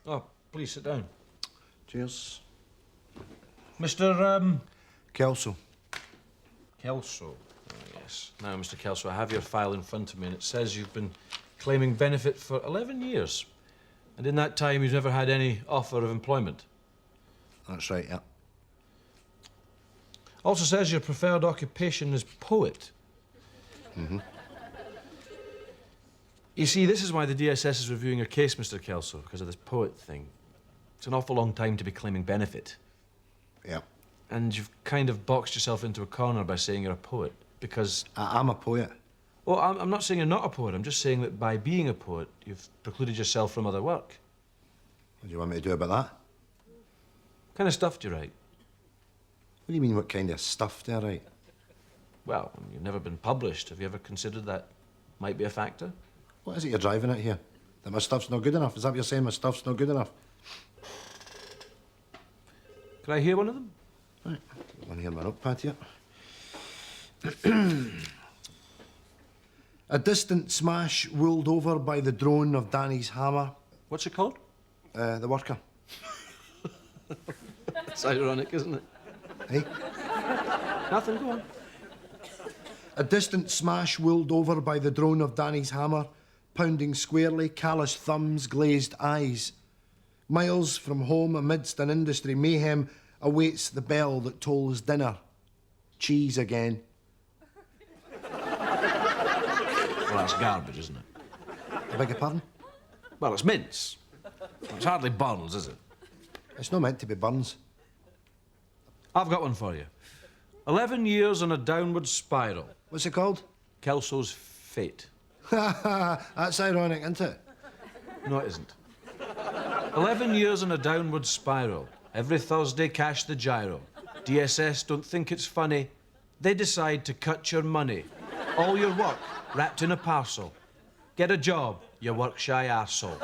Oh, please sit down. Cheers. Mr. Kelso. Kelso. Oh, yes. Now, Mr. Kelso, I have your file in front of me, and it says you've been claiming benefit for 11 years. And in that time, you've never had any offer of employment. That's right, yeah. Also says your preferred occupation is poet. Mm-hmm. You see, this is why the DSS is reviewing your case, Mr. Kelso, because of this poet thing. It's an awful long time to be claiming benefit. Yeah. And you've kind of boxed yourself into a corner by saying you're a poet, because... I'm a poet. Well, I'm not saying you're not a poet. I'm just saying that by being a poet, you've precluded yourself from other work. What do you want me to do about that? What kind of stuff do you write? What do you mean, what kind of stuff do I write? Well, you've never been published. Have you ever considered that might be a factor? What is it you're driving at here? That my stuff's not good enough? Is that what you're saying, my stuff's not good enough? Can I hear one of them? Right. Want to hear my notepad here? A distant smash ruled over by the drone of Danny's hammer. What's it called? The Worker. It's ironic, isn't it? Hey? Nothing, go on. A distant smash ruled over by the drone of Danny's hammer, pounding squarely, calloused thumbs, glazed eyes. Miles from home, amidst an industry mayhem, awaits the bell that tolls dinner. Cheese again. Well, that's garbage, isn't it? I beg your pardon? Well, it's mince. It's hardly Burns, is it? It's not meant to be Burns. I've got one for you. 11 years on a downward spiral. What's it called? Kelso's Fate. That's ironic, isn't it? No, it isn't. 11 years on a downward spiral. Every Thursday, cash the gyro. DSS don't think it's funny. They decide to cut your money. All your work wrapped in a parcel. Get a job, you work-shy arsehole.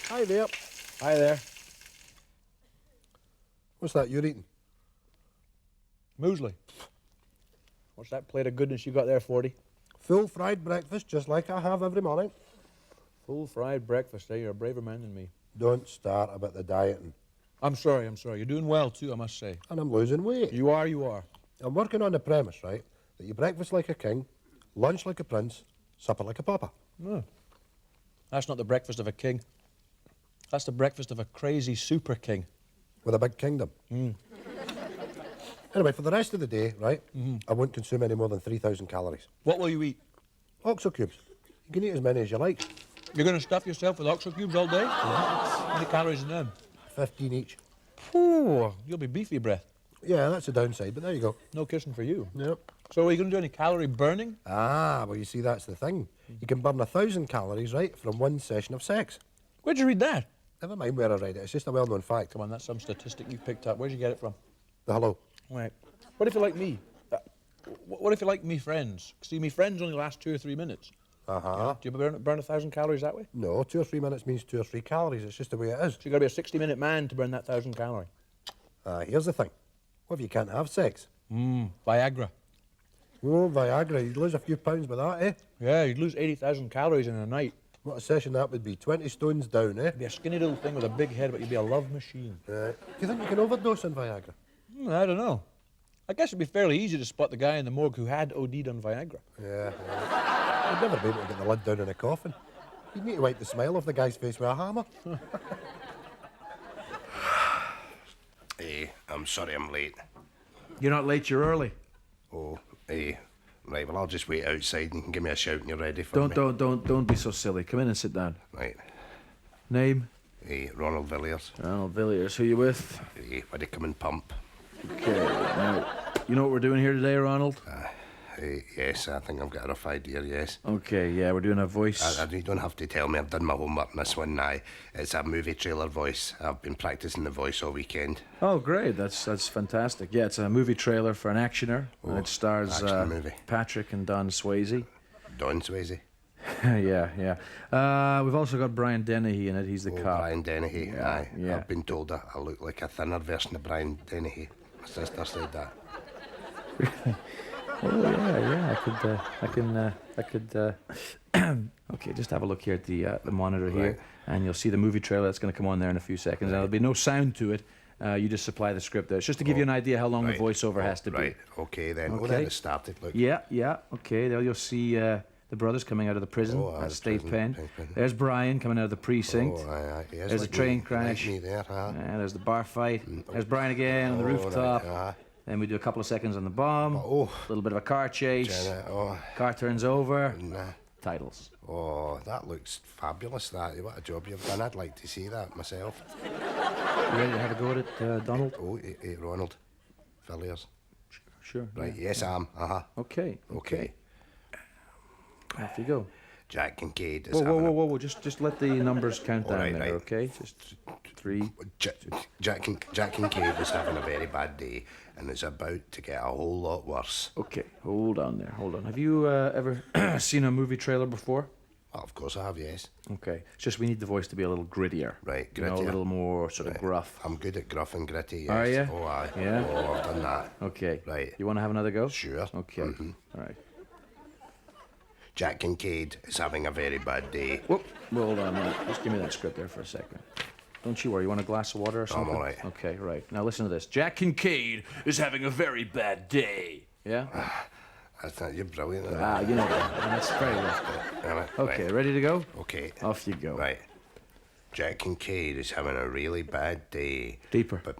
Hi there. Hi there. What's that you're eating? Muesli. What's that plate of goodness you got there, 40? Full fried breakfast, just like I have every morning. Full fried breakfast, eh? You're a braver man than me. Don't start about the dieting. I'm sorry. You're doing well, too, I must say. And I'm losing weight. You are. I'm working on the premise, right, that you breakfast like a king, lunch like a prince, supper like a pauper. No. That's not the breakfast of a king. That's the breakfast of a crazy super king. With a big kingdom. Mm. Anyway, for the rest of the day, right, I won't consume any more than 3,000 calories. What will you eat? Oxo cubes. You can eat as many as you like. You're going to stuff yourself with oxo cubes all day? How many calories in them? 15 each. Ooh, you'll be beefy, breath. Yeah, that's the downside, but there you go. No kissing for you. Yep. So are you going to do any calorie burning? Ah, well, you see, that's the thing. You can burn 1,000 calories, right, from one session of sex. Where'd you read that? Never mind where I read it. It's just a well-known fact. Come on, that's some statistic you picked up. Where'd you get it from? The Hello. Right. What if you like me? What if you like me friends? See, me friends only last 2 or 3 minutes. Uh-huh. Do you burn 1,000 calories that way? No, 2 or 3 minutes means 2 or 3 calories. It's just the way it is. So you got to be a 60-minute man to burn that 1,000 calorie. Here's the thing. What if you can't have sex? Viagra. Oh, Viagra. You'd lose a few pounds with that, eh? Yeah, you'd lose 80,000 calories in a night. What a session that would be. 20 stones down, eh? You'd be a skinny little thing with a big head, but you'd be a love machine. Do you think you can overdose on Viagra? I don't know. I guess it'd be fairly easy to spot the guy in the morgue who had OD'd on Viagra. Yeah. You'd never be able to get the lid down in a coffin. You'd need to wipe the smile off the guy's face with a hammer. Hey, I'm sorry I'm late. You're not late, you're early. Oh, hey. Right, well, I'll just wait outside and you can give me a shout when you're ready for me. Don't be so silly. Come in and sit down. Right. Name? Hey, Ronald Villiers. Ronald Villiers. Who you with? Hey, where they come and pump. Okay, now, you know what we're doing here today, Ronald? Yes, I think I've got a rough idea, yes. Okay, yeah, we're doing a voice. You don't have to tell me, I've done my homework on this one now. It's a movie trailer voice. I've been practicing the voice all weekend. Oh, great, that's fantastic. Yeah, it's a movie trailer for an actioner. And it stars action movie. Patrick and Don Swayze. Don Swayze. yeah. We've also got Brian Dennehy in it. He's the cop. Brian Dennehy, aye. Yeah. I've been told I look like a thinner version of Brian Dennehy. My sister said that. Oh yeah. I could. Okay, just have a look here at the monitor here, Right. and you'll see the movie trailer that's going to come on there in a few seconds. And there'll be no sound to it. You just supply the script there. It's just to give you an idea how long the voiceover has to be. Right. Okay then. Okay. Oh, then it started. Look. Yeah. Okay, there you'll see the brothers coming out of the prison, the state prison, pen. There's Brian coming out of the precinct. Oh, aye. Yes, There's a train crash. Like me there, Yeah, there's the bar fight. There's Brian again on the rooftop. Right, Then we do a couple of seconds on the bomb. Oh. A little bit of a car chase. Oh. Car turns over. Nah. Titles. Oh, that looks fabulous, that. What a job you've done. I'd like to see that myself. You ready to have a go at it, Donald? Oh, Ronald. Villiers. Sure. Right, yes, I am. Okay. Okay. Off you go. Jack Kincaid is Whoa. Just let the numbers count down right, there, right. okay? Just 3. Jack Kincaid is having a very bad day and is about to get a whole lot worse. Okay, hold on there, hold on. Have you ever seen a movie trailer before? Well, of course I have, yes. Okay, it's just we need the voice to be a little grittier. Right, You know, a grittier. little more sort of gruff. I'm good at gruff and gritty, yes. Are you? Oh, aye. Yeah? Oh, I've done that. Okay. Right. You want to have another go? Sure. Okay. Mhm. All right. Jack Kincaid is having a very bad day. Whoop. Well, hold on. Just give me that script there for a second. Don't you worry. You want a glass of water or something? all right. Okay, right. Now listen to this. Jack Kincaid is having a very bad day. Yeah? You're brilliant. You know that. That's very well. Okay, ready to go? Okay. Off you go. Right. Jack Kincaid is having a really bad day. Deeper. But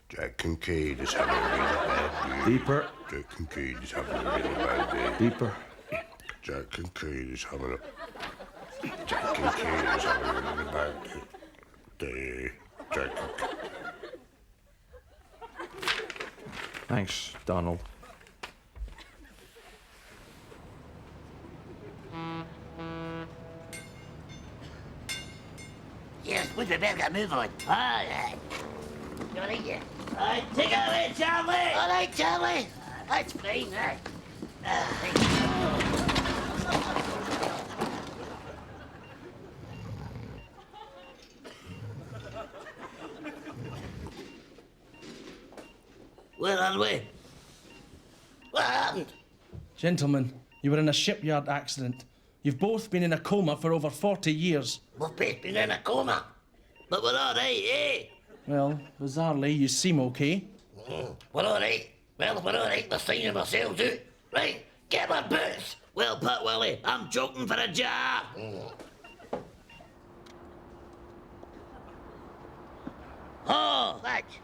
Jack Kincaid is having a really bad day. Deeper. Jack Kincaid is having a really bad day. Deeper. Jack Kincaid is having a... Jack Kincaid is having a really bad day. Jack Kincaid... Thanks, Donald. Yes, we better move on. All right. You all right, yeah? All right, take it away, Charlie. All right, Charlie. That's fine, right? Where are we? What happened? Gentlemen, you were in a shipyard accident. You've both been in a coma for over 40 years. We've both been in a coma. But we're all right, eh? Well, bizarrely, you seem okay. We're all right. Well, if we're all right, we're signing ourselves out. Right, get my boots. Well put, Willie. I'm joking for a job. Oh, thanks.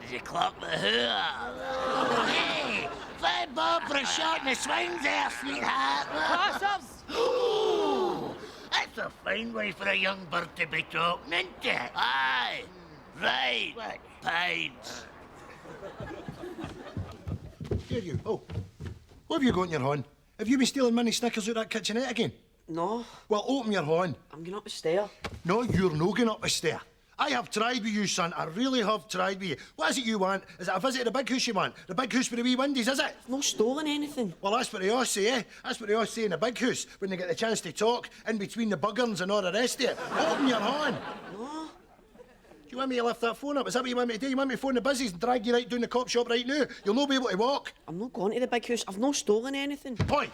Did you clock the who? Oh, hey, 5 bob for a shot in the swings there, sweetheart. Cross-ups! Ooh, that's a fine way for a young bird to be talking, isn't it? Aye. Right. What? Pines. Here you. Oh. What have you got in your hand? Have you been stealing mini Snickers out that kitchenette again? No, Well, open your hand. I'm going up the stair. No, you're no going up the stair. I have tried with you, son. I really have tried with you. What is it you want? Is it a visit to the big house you want? The big house with the wee windies, is it? I've not stolen anything. Well, that's what they all say, eh? That's what they all say in the big house when they get the chance to talk in between the buggers and all the rest of it. Open your hand. No. Do you want me to lift that phone up? Is that what you want me to do? You want me to phone the busies and drag you right down the cop shop right now? You'll not be able to walk. I'm not going to the big house. I've not stolen anything. Oi!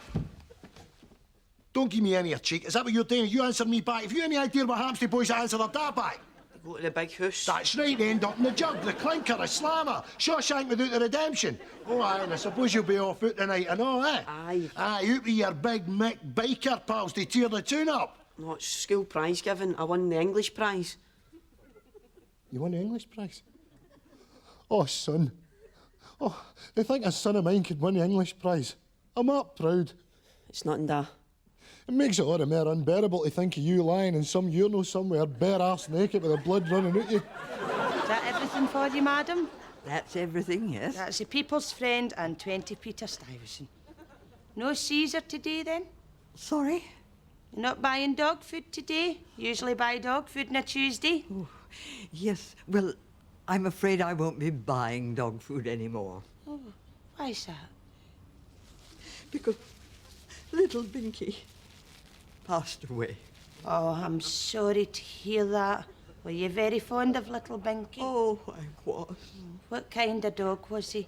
Don't give me any of your cheek. Is that what you're doing? You answer me back. If you have any idea what happens to boys that answer their dad back. Go to the big house. That's right, they end up in the jug, the clinker, the slammer, Shawshank without the redemption. Oh, aye, and I suppose you'll be off out tonight and all, eh? Aye. Aye, out with your big Mick biker pals to tear the tune up. No, it's school prize giving. I won the English prize. You won the English prize? Oh, son. Oh, they think a son of mine could win the English prize. I'm up proud. It's nothing da. It makes it all the more unbearable to think of you lying in some urinal somewhere, bare arse naked with the blood running out you. Is that everything for you, madam? That's everything, yes? That's the People's Friend and 20 Peter Stuyvesant. No Caesar today, then? Sorry? You're not buying dog food today? Usually buy dog food on a Tuesday? Oh, yes. Well, I'm afraid I won't be buying dog food anymore. Oh, why's that? Because little Binky passed away. Oh, I'm sorry to hear that. Were you very fond of little Binky? Oh, I was. What kind of dog was he?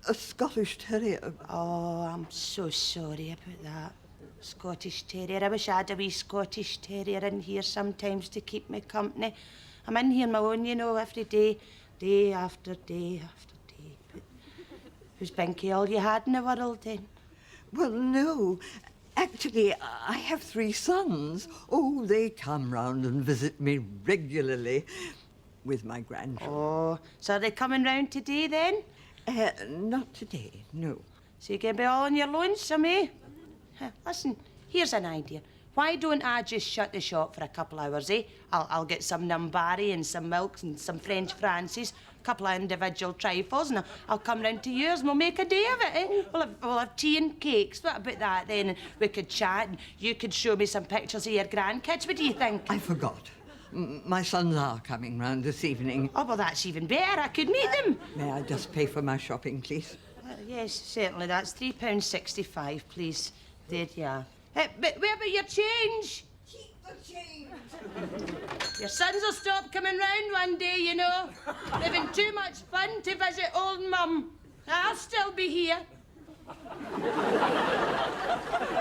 A Scottish Terrier. Oh, I'm so sorry about that. Scottish Terrier. I wish I had a wee Scottish Terrier in here sometimes to keep me company. I'm in here on my own, you know, every day, day after day after day. But was Binky all you had in the world then? Well, no. Actually, I have 3 sons. Oh, they come round and visit me regularly with my grandchildren. Oh, so are they coming round today then? Not today, no. So you can be all on your lonesome, eh? Listen, here's an idea. Why don't I just shut the shop for a couple hours, eh? I'll get some Numbari and some milks and some French Francis, a couple of individual trifles, and I'll come round to yours and we'll make a day of it, eh? We'll have tea and cakes. What about that then? And we could chat and you could show me some pictures of your grandkids. What do you think? I forgot. My sons are coming round this evening. Oh, well, that's even better. I could meet them. May I just pay for my shopping, please? Yes, certainly. That's £3.65, please. There you are. But where about your change? Keep the change. Your sons will stop coming round one day, you know. They're having too much fun to visit old Mum. I'll still be here.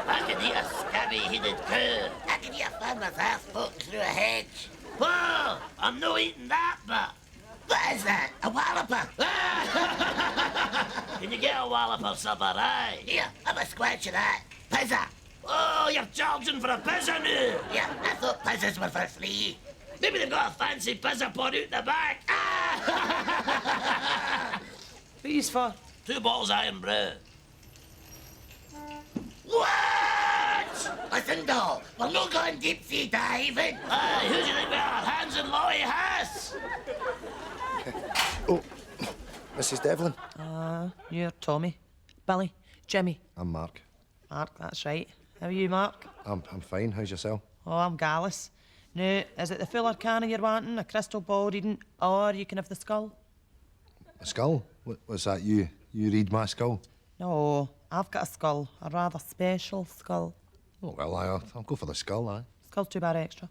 I can eat a scabby-headed cow. I can eat a farmer's ass poking through a hedge. Whoa! I'm no eating that, but... What is that? A walloper? Can you get a walloper supper, aye? Here, have a squatch of that. Pizza. Oh, you're charging for a pizza now? Yeah, I thought pizzas were for free. Maybe they've got a fancy pizza pot out the back. What are you for? 2 bottles of iron brew. What? Listen, doll, we're not going deep sea diving. Aye, who do you think we are? Hans and Lottie Hass? Oh, Mrs. Devlin. You're Tommy. Billy. Jimmy. I'm Mark. Mark, that's right. How are you, Mark? I'm fine. How's yourself? Oh, I'm Gallus. Now, is it the full arcana you're wanting, a crystal ball reading, or you can have the skull? A skull? What's that? You read my skull? No, I've got a skull, a rather special skull. Oh, well, I'll go for the skull, aye. Skull's £2 extra.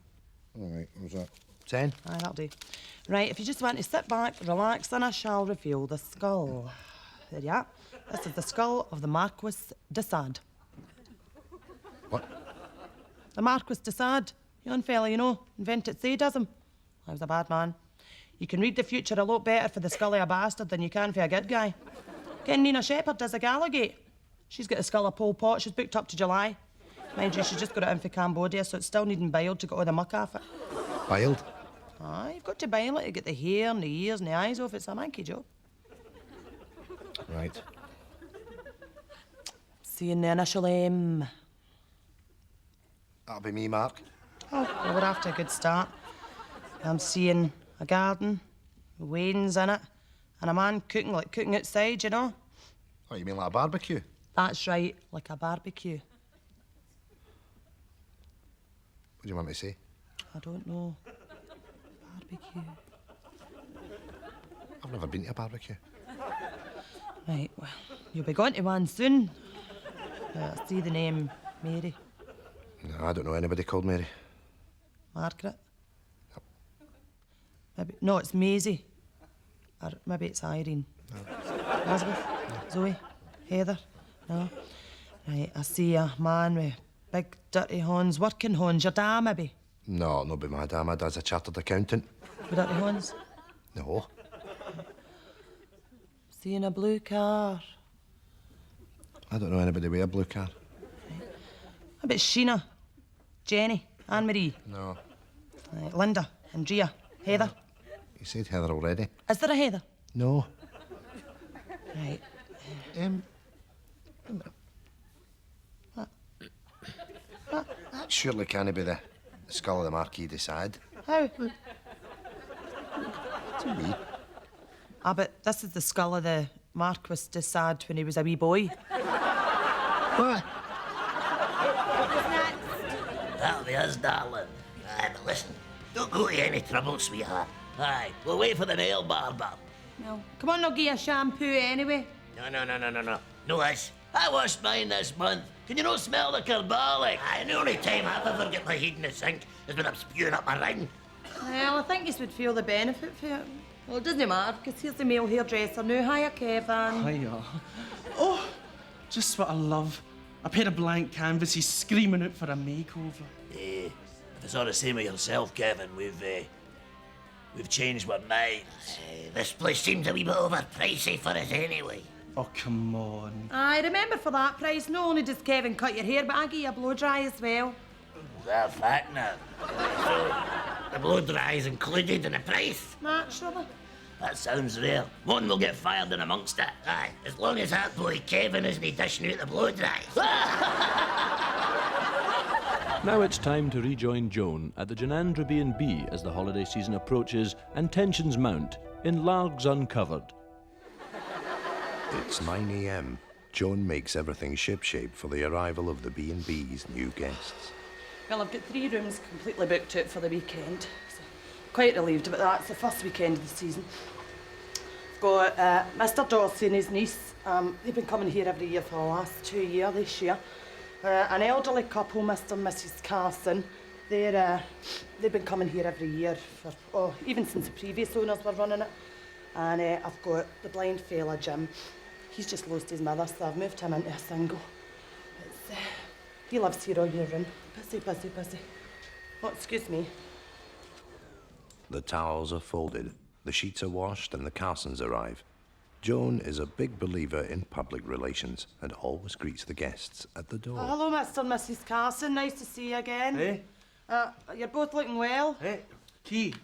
All right, what's that? 10? Aye, that'll do. Right, if you just want to sit back, relax, then I shall reveal the skull. There you are. This is the skull of the Marquis de Sade. What? The Marquis de Sade. Young fella, you know, invented sadism. I was a bad man. You can read the future a lot better for the skull of a bastard than you can for a good guy. Ken Nina Shepherd does a Gallagate. She's got the skull of Pol Pot. She's booked up to July. Mind you, she's just got it in for Cambodia, so it's still needing biled to get all the muck off it. Biled? Aye, you've got to bile it to get the hair and the ears and the eyes off. It's a manky job. Right. Seeing the initial M. That'll be me, Mark. Oh, well, we're after a good start. I'm seeing a garden, wains in it, and a man cooking, like cooking outside, you know? Oh, you mean like a barbecue? That's right, like a barbecue. What do you want me to say? I don't know. Barbecue. I've never been to a barbecue. Right, well, you'll be going to one soon. I see the name Mary. No, I don't know anybody called Mary. Margaret? Maybe, no, it's Maisie. Or maybe it's Irene. No. Elizabeth? No. Zoe? Heather? No. Right, I see a man with big dirty horns, working horns. Your dad, maybe? No, not be my dad. My dad's a chartered accountant. With dirty horns? No. Seeing a blue car. I don't know anybody with a blue car. Maybe it's Sheena, Jenny, Anne-Marie. No. Right, Linda, Andrea, Heather. You said Heather already. Is there a Heather? No. Right. What? That surely can't be the skull of the Marquis de Sade. How? To me. Ah, but this is the skull of the Marquis de Sade when he was a wee boy. What? That'll be us, darling. Aye, but listen, don't go to any trouble, sweetheart. Aye, we'll wait for the nail barber. No. Come on, I'll give you a shampoo anyway. No. No, I washed mine this month. Can you not smell the carbolic? Aye, the only time I've ever get my head in the sink is when I'm spewing up my ring. Well, I think you would feel the benefit for it. Well, it doesn't matter, because here's the male hairdresser now. Hiya, Kevin. Hiya. Oh, just what I love. A pair of blank canvases screaming out for a makeover. If it's all the same with yourself, Kevin, we've changed our minds. This place seems a wee bit overpricey for us anyway. Oh, come on. Aye, remember for that price, not only does Kevin cut your hair, but I give you a blow dry as well. Is that a fact now? So, the blow dry is included in the price? Naturally. That sounds rare. One will get fired in amongst it. Aye, as long as that boy Kevin isn't dishing out the blow dries. Now it's time to rejoin Joan at the Janandra B&B as the holiday season approaches and tensions mount in Largs Uncovered. It's 9 a.m. Joan makes everything shipshape for the arrival of the B&B's new guests. Well, I've got 3 rooms completely booked out for the weekend. So quite relieved about that. It's the first weekend of the season. I've got Mr. Dorsey and his niece. They've been coming here every year for the last 2 years this year. An elderly couple, Mr. and Mrs. Carson. They've been coming here every year for, even since the previous owners were running it. And I've got the blind fella, Jim. He's just lost his mother, so I've moved him into a single. He lives here all year round. Busy. Oh, excuse me. The towels are folded, the sheets are washed, and the Carsons arrive. Joan is a big believer in public relations and always greets the guests at the door. Hello, Mr. and Mrs. Carson. Nice to see you again. Hey. You're both looking well. Hey, key.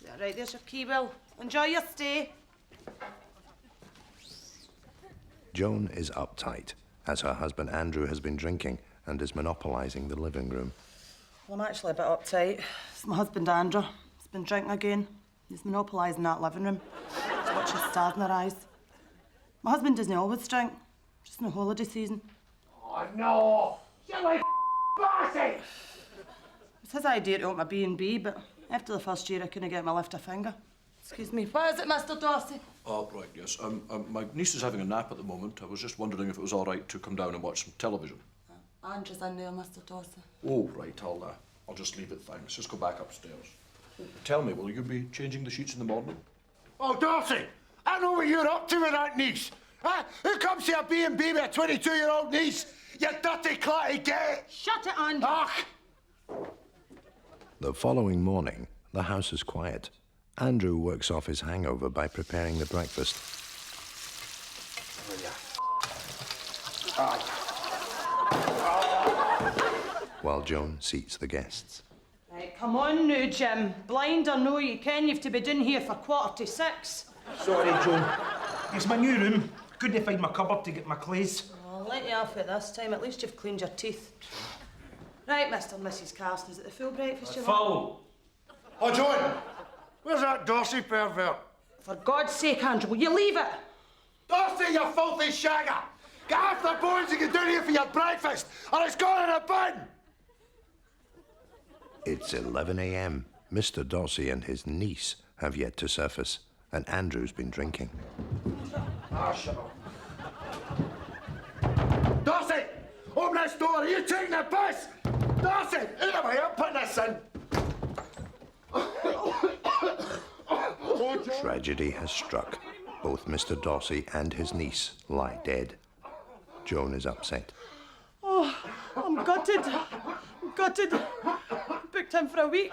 Yeah, right, there's your key, Will. Enjoy your stay. Joan is uptight, as her husband Andrew has been drinking and is monopolising the living room. Well, I'm actually a bit uptight. It's my husband, Andrew. He's been drinking again. He's monopolising that living room. He's watching stars in her eyes. My husband doesn't always drink, just in the holiday season. Oh, no! You're like bossy! It's his idea to open a B&B, but after the first year, I couldn't get him to lift a finger. Excuse me, what is it, Mr. Dorsey? Oh, right, yes. My niece is having a nap at the moment. I was just wondering if it was all right to come down and watch some television. Andrew's in there, Mr. Dorsey. Oh, right, I'll just leave it, thanks. Just go back upstairs. Tell me, will you be changing the sheets in the morning? Oh, Dorsey, I know what you're up to with that niece. Huh? Who comes to a B&B with a 22-year-old niece? You dirty clatty gay! Shut it, Andrew! Ach! The following morning, the house is quiet. Andrew works off his hangover by preparing the breakfast. While Joan seats the guests. Right, come on now, Jim. Blind or no, you ken you've to be down here for 5:45. Sorry, Joan. It's my new room. Couldn't find my cupboard to get my clothes. I'll let you off it this time. At least you've cleaned your teeth. Right, Mr. and Mrs. Carson, is it the full breakfast you want? Full. Oh, Joan, where's that Dorsey pervert? For God's sake, Andrew, will you leave it? Dorsey, you filthy shagger! Get off the bones and get down here for your breakfast, or it's gone in a bin! It's 11 a.m. Mr. Dorsey and his niece have yet to surface, and Andrew's been drinking. Ah, shut up. Dorsey! Open this door! Are you taking the piss? Dorsey! Out of my ear! Put this in! Tragedy has struck. Both Mr. Dorsey and his niece lie dead. Joan is upset. Oh, I'm gutted. I'm gutted. Booked him for a week.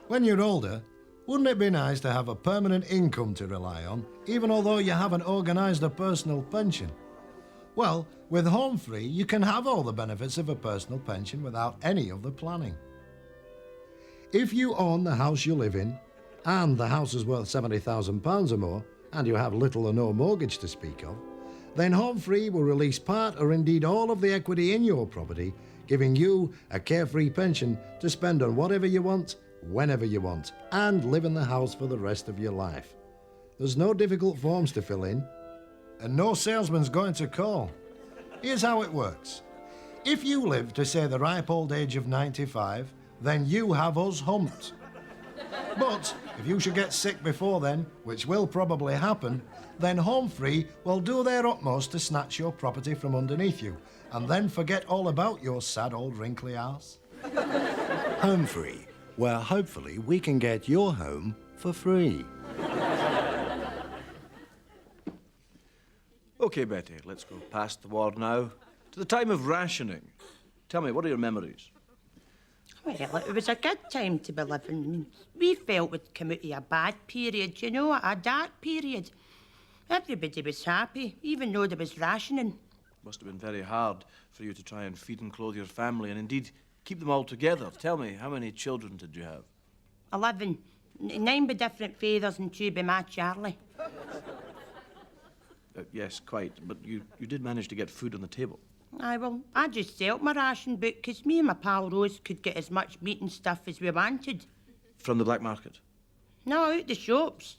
When you're older, wouldn't it be nice to have a permanent income to rely on, even although you haven't organised a personal pension? Well, with Home Free, you can have all the benefits of a personal pension without any of the planning. If you own the house you live in, and the house is worth £70,000 or more, and you have little or no mortgage to speak of, then Home Free will release part or indeed all of the equity in your property, giving you a carefree pension to spend on whatever you want, whenever you want, and live in the house for the rest of your life. There's no difficult forms to fill in, and no salesman's going to call. Here's how it works. If you live to, say, the ripe old age of 95, then you have us humped. But if you should get sick before then, which will probably happen, then Home Free will do their utmost to snatch your property from underneath you, and then forget all about your sad old wrinkly arse. Home Free, where hopefully we can get your home for free. OK, Betty, let's go past the war now to the time of rationing. Tell me, what are your memories? Well, it was a good time to be living. We felt we'd come out of a bad period, you know, a dark period. Everybody was happy, even though there was rationing. Must have been very hard for you to try and feed and clothe your family and indeed keep them all together. Tell me, how many children did you have? 11. 9 by different fathers and 2 by my Charlie. Yes, quite. But you did manage to get food on the table. Aye, well, I just sold my ration book because me and my pal Rose could get as much meat and stuff as we wanted. From the black market? No, out the shops.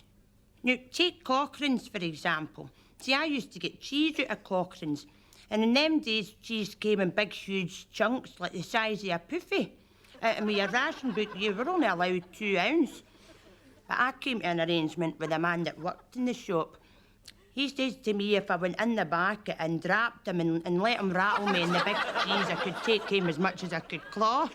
Now, take Cochrane's, for example. See, I used to get cheese out of Cochrane's, and in them days, cheese came in big, huge chunks like the size of a puffy. And with your ration book, you were only allowed 2 ounce. But I came to an arrangement with a man that worked in the shop. He says to me if I went in the bucket and dropped him and let him rattle me in the big cheese, I could take him as much as I could claw.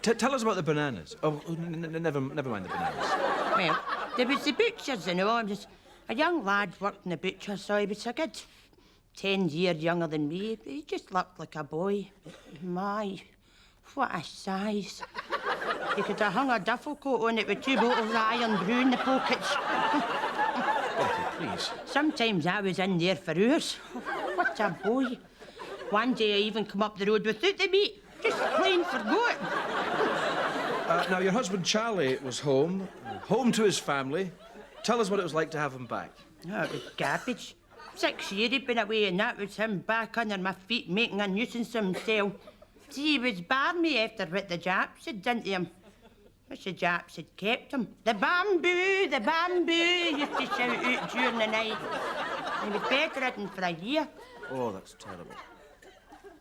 Tell us about the bananas. Oh, never mind the bananas. Well, there was the butchers, you know. I was a young lad worked in the butcher, so he was a good 10 years younger than me. He just looked like a boy. My, what a size. He could have hung a duffel coat on it with 2 bottles of iron brew in the pockets. Betty, please. Sometimes I was in there for hours. What a boy. One day I even come up the road without the meat. Just plain forgot. Now, your husband Charlie was home to his family. Tell us what it was like to have him back. Oh, it was garbage. 6 years he'd been away, and that was him back under my feet making a nuisance of himself. See, he was barmy after what the Japs had done to him. Which the Japs had kept him. The bamboo, he used to shout out during the night. He was bedridden for a year. Oh, that's terrible.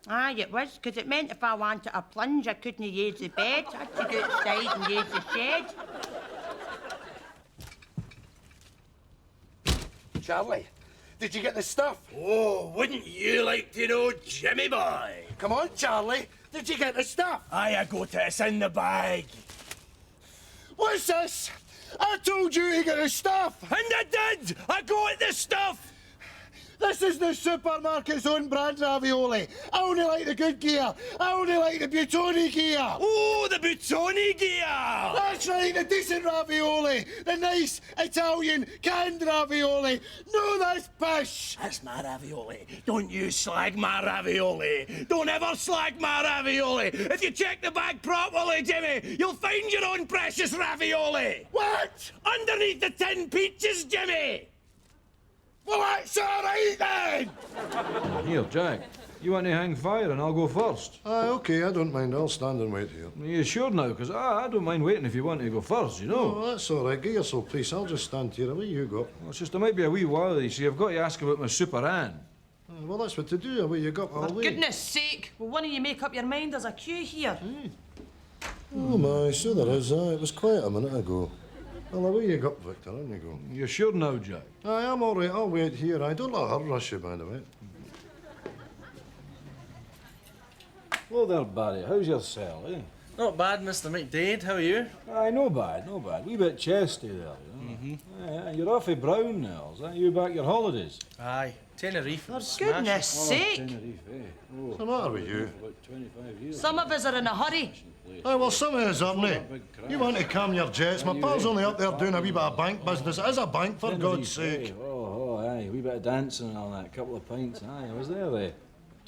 Aye, it was, because it meant if I wanted a plunge, I couldn't use the bed. I had to go outside and use the shed. Charlie, did you get the stuff? Oh, wouldn't you like to know, Jimmy boy? Come on, Charlie, did you get the stuff? Aye, I got it. It's in the bag. What's this? I told you to get the stuff. And I did! I got the stuff! This is the supermarket's own brand ravioli. I only like the good gear. I only like the Butoni gear. Oh, the Butoni gear! That's right, the decent ravioli. The nice Italian canned ravioli. No, that's pish. That's my ravioli. Don't you slag my ravioli. Don't ever slag my ravioli. If you check the bag properly, Jimmy, you'll find your own precious ravioli. What? Underneath the tin peaches, Jimmy. Well, that's all right, then! Here, Jack, you want to hang fire and I'll go first. Aye, OK, I don't mind. I'll stand and wait here. Are you sure now? Because I don't mind waiting if you want to go first, you know. Oh, that's all right. Get yourself, please. I'll just stand here. Away you go. Well, it's just there might be a wee while, you see. I've got to ask about my Super Ann. Well, that's what to do. Away you go. I'll For wait. goodness sake, will one of you make up your mind? There's a queue here. Oh, my, so there is. It was quiet a minute ago. Well, away you go, Victor. On you go. You're sure now, Jack? Aye, I'm all right. I'll wait here. I don't let her rush you, by the way. Hello there, Barry. How's your cell, eh? Not bad, Mr. McDade. How are you? Aye, no bad, no bad. Wee bit chesty there, you know. Aye, you're off of Brown now, is that you back your holidays? Aye, Tenerife. For goodness sake. Tenerife, eh? Oh, What's the matter with you? About 25 years. Some of us are in a hurry. Aye, well, some of us aren't they? You want to calm your jets. My pal's only up there doing a wee bit of bank business. It is a bank, for God's sake. Oh, aye, a wee bit of dancing and all that, couple of pints. Aye, I was there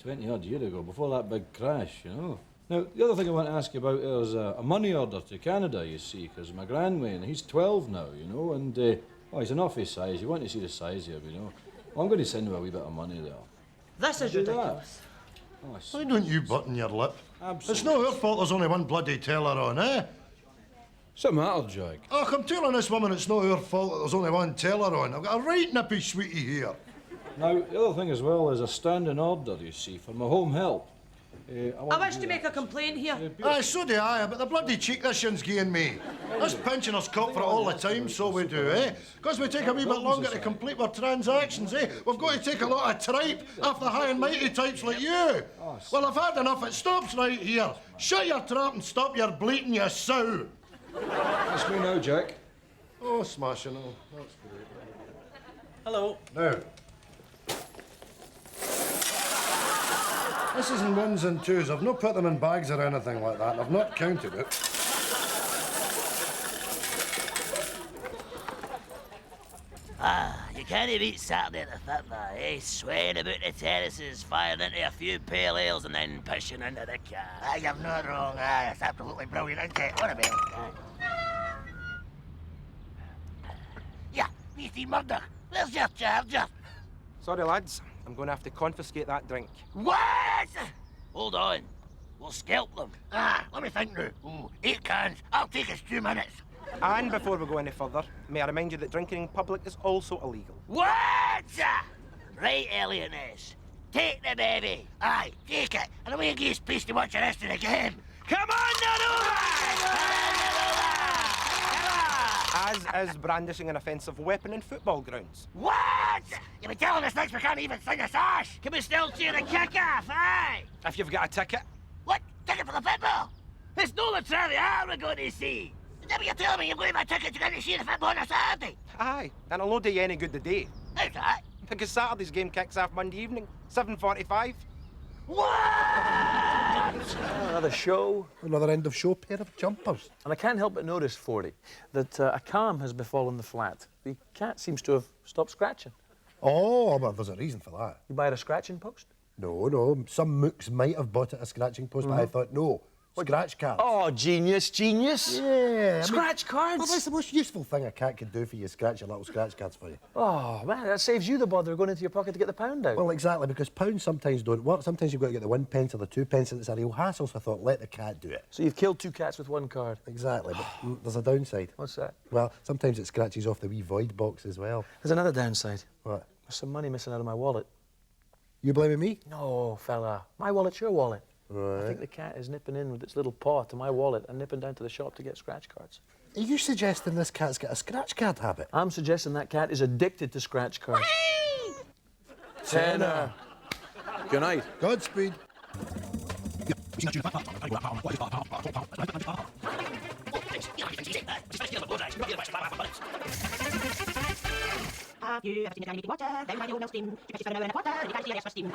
20-odd years ago, before that big crash, you know. Now, the other thing I want to ask you about is a money order to Canada, you see, because my grandway, he's 12 now, you know, and, he's an awful size. You want to see the size of him, you know. Well, I'm going to send him a wee bit of money there. This is Do ridiculous. Why don't you button your lip? Absolutely. It's not her fault there's only one bloody teller on, eh? What's the matter, Jack? Oh, I'm telling this woman it's not her fault that there's only one teller on. I've got a right nippy sweetie here. Now, the other thing as well is a standing order, you see, for my home help. I wish to make a complaint here. Aye, so do I, but the bloody cheek this yin's giving me. Us pensioners cop for it all the time, so we do, eh? Because we take a wee bit longer to complete our transactions, eh? We've got to take a lot of tripe off the high and mighty types like you. Well, I've had enough. It stops right here. Shut your trap and stop your bleating, you sow. That's me now, Jack. Oh, smashing. Oh, that's great. Hello. Now, this is in ones and twos. I've not put them in bags or anything like that. I've not counted it. You can't beat Saturday at the Fitna, eh? Swaying about the terraces, firing into a few pale ales and then pushing into the car. Aye, you're not wrong, aye. It's absolutely brilliant, isn't it? What about Yeah, Beastie Murdoch, where's your charger? Sorry, lads. I'm going to have to confiscate that drink. What? Hold on. We'll scalp them. Let me think now. Ooh, 8 cans. I'll take us 2 minutes. And before we go any further, may I remind you that drinking in public is also illegal. What? Right, Elioness. Take the baby. Aye, take it. And away you geese, please, to watch the rest of the game. Come on, As is brandishing an offensive weapon in football grounds. What? You be telling us next we can't even sing a sash? Can we still cheer the kick-off, aye? If you've got a ticket. What? Ticket for the football? It's not the Traviata we're going to see. You're telling me you're going to buy a ticket to go to see the football on a Saturday? Aye, and it'll not do you any good today. How's that? Because Saturday's game kicks off Monday evening, 7:45. What? Another show. Another end of show pair of jumpers. And I can't help but notice, Fordy, that a calm has befallen the flat. The cat seems to have stopped scratching. Oh, but there's a reason for that. You buy it a scratching post? No. Some mooks might have bought it a scratching post, but I thought, no. Scratch cards. Oh, genius. Yeah. Scratch cards? Well, that's the most useful thing a cat could do for you, scratch your little scratch cards for you. Oh, man, that saves you the bother of going into your pocket to get the pound out. Well, exactly, because pounds sometimes don't work. Sometimes you've got to get the 1 pence or the 2 pence, and it's a real hassle, so I thought, let the cat do it. So you've killed 2 cats with 1 card? Exactly, but there's a downside. What's that? Well, sometimes it scratches off the wee void box as well. There's another downside. What? There's some money missing out of my wallet. You blaming me? No, fella. My wallet's your wallet. Right. I think the cat is nipping in with its little paw to my wallet and nipping down to the shop to get scratch cards. Are you suggesting this cat's got a scratch card habit? I'm suggesting that cat is addicted to scratch cards. Tenner. Good night. Godspeed. Have you ever seen a guy making water? Then I don't know steam. You catch your phone in a water, and you can't see the extra steam.